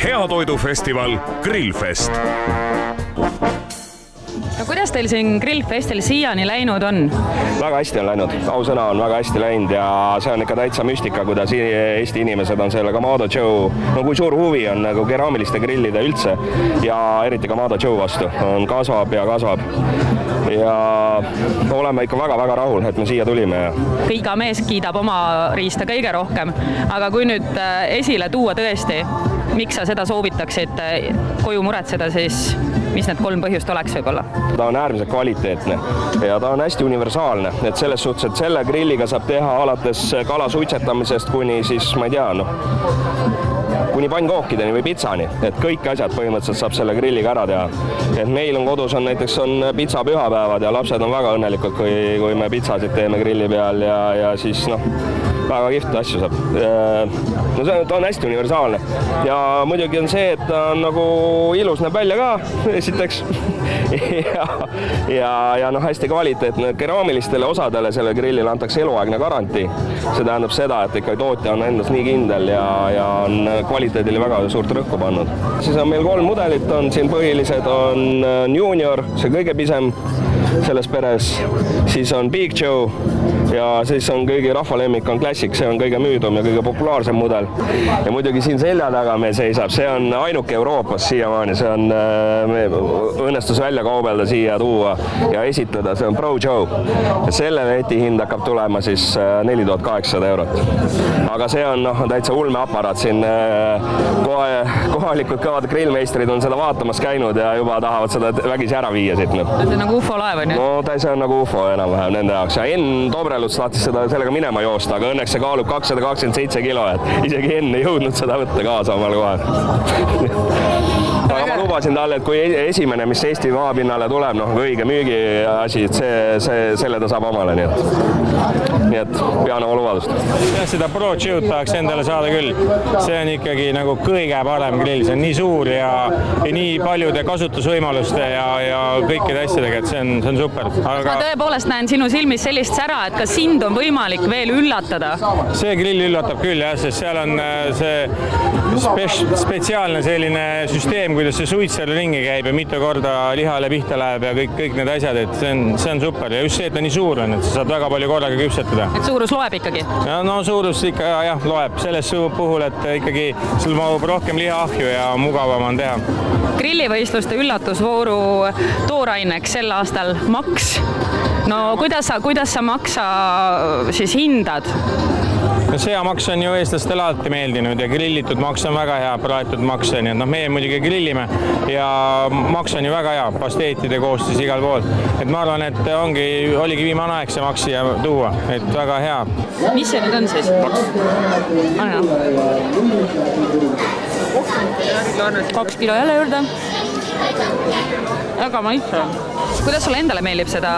Heatoidufestival Grillfest. No kuidas teil siin Grillfestil siiani läinud on? Väga hästi on läinud, ausõna on väga hästi läinud ja see on ikka täitsa müstika, kuidas Eesti inimesed on selle Kamado Joe, no kui suur huvi on nagu keraamiliste grillide üldse ja eriti Kamado Joe vastu, kasvab ja kasvab. Ja oleme ikka väga-väga rahul, et me siia tulime. Iga mees kiidab oma riista kõige rohkem, aga kui nüüd esile tuua tõesti, miks sa seda soovitaksid koju muretseda, siis mis need 3 põhjust oleks võib-olla? Ta on äärmiselt kvaliteetne ja ta on hästi universaalne, et selles suhtes, et selle grilliga saab teha alates kala suitsetamisest kuni siis, ma ei tea, kuni pannkookideni või pitsani, et kõik asjad põhimõtteliselt saab selle grilliga ära teha. Et meil on kodus näiteks pitsa pühapäevad ja lapsed on väga õnnelikud, kui me pitsasid teeme grilli peal ja siis väga kihvt asju saab. No ta on hästi universaalne ja muidugi on see, et ta on nagu ilus näeb välja ka, esiteks. ja hästi kvaliteetne keraamilistele osadele selle grillile antakse eluaegne garantii. See tähendab seda, et ikka tootja on endas nii kindel ja on kvaliteedile väga suurt rõhku pannud. Siis on meil 3 mudelit, on siin põhilised, on Junior, see kõige pisem selles peres, siis on Big Joe ja siis on kõigi rahvalemmik on Classic, see on kõige müüdum ja kõige populaarsem mudel. Ja muidugi siin selja taga meil seisab, see on ainuke Euroopas siiamaani, see on õnnestus välja kaubelda siia tuua ja esitleda, see on Pro Joe. Ja selle veti hind hakkab tulema siis 4800 €. Aga see on täitsa ulmeaparaat siin, kohalikud kõvad grillmeistrid on seda vaatamas käinud ja juba tahavad seda vägisi ära viia siit. See on nagu UFO laev, on ju? No see on nagu UFO enam-vähem nende jaoks ja Enn Tobreluts tahtis sellega minema joosta, aga õnneks see kaalub 227 kilo, et isegi Enn ei jõudnud seda võtta kaasa omal kohal. Aga ma lubasin talle, et kui esimene, mis Eesti maapinnale tuleb, õige müügiasi, selle ta saab omale, nii et pean oma lubadust. Seda Pro Joe'd tahaks endale saada küll. See on ikkagi nagu kõige parem grill, see on nii suur ja nii paljude kasutusvõimaluste ja kõikide asjadega, et see on super. Ma tõepoolest näen sinu silmis sellist sära, et kas sind on võimalik veel üllatada? See grill üllatab küll, jah, sest seal on see spetsiaalne selline süsteem, kuidas see suits seal ringi käib ja mitu korda lihale pihta läheb ja kõik need asjad, et see on super ja just see, et ta nii suur on, et sa saad väga palju korraga küpsetada. Et suurus loeb ikkagi? Ja, no suurus ikka jah, loeb selles puhul, et ikkagi sul mahub rohkem lihaahju ja mugavam on teha. Grillivõistluste üllatusvooru tooraineks sel aastal maks. No kuidas sa maksa siis hindad? Seamaks on ju eestlastele alati meeldinud ja grillitud maks on väga hea, praetud maks on, et meie muidugi grillime ja maks on ju väga hea, pasteetide koostis igal pool. Et ma arvan, et oligi viimane aeg see maks siia tuua, et väga hea. Mis see nüüd on siis? Maks. 2 kilo jälle juurde. Väga maitse. Kuidas sulle endale meeldib seda,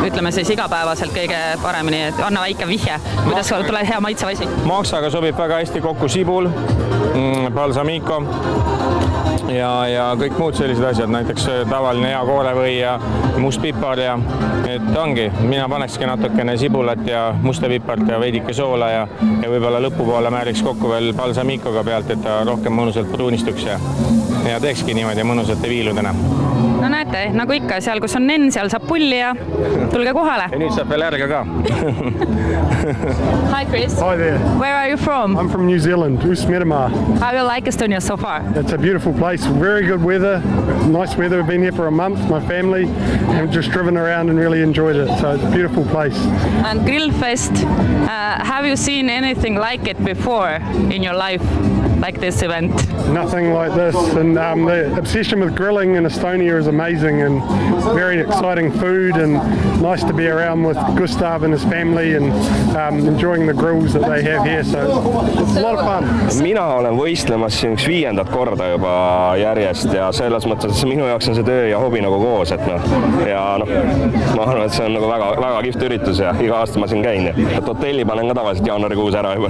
ütleme siis igapäevaselt kõige paremini, et anna väike vihje, kuidas sulle tuleb hea maitsev asi? Maksaga sobib väga hästi kokku sibul, balsamico ja kõik muud sellised asjad, näiteks tavaline hea koorevõi ja mustpipar ja et ongi, mina panekski natukene sibulat ja musta pipart ja veidike soola ja võib-olla lõpupoole määriks kokku veel balsamicoga pealt, et ta rohkem mõnusalt pruunistuks ja teekski niimoodi mõnusate viiludena. No näete, nagu ikka, seal kus on Enn, seal saab pulli ja tulge kohale. Ja nüüd saab veel järge ka. Hi Chris. Hi there. Where are you from? I'm from New Zealand, Uusmeremaa. How do you like Estonia so far? It's a beautiful place, very good weather, nice weather. We've been here for a month, my family, and just driven around and really enjoyed it. So it's a beautiful place. And Grillfest, have you seen anything like it before in your life, like this event? Nothing like this, and the obsession with grilling in Estonia is amazing and very exciting food and nice to be around with Gustav and his family and enjoying the grills that they have here, so it's a lot of fun. Mina olen võistlemas siin 5. korda juba järjest ja selles mõttes, et minu jaoks on see töö ja hobi nagu koos, et ja ma arvan, et see on nagu väga kihvt üritus ja iga aasta ma siin käin ja hotelli panen ka tavaliselt jaanuarikuus ära juba.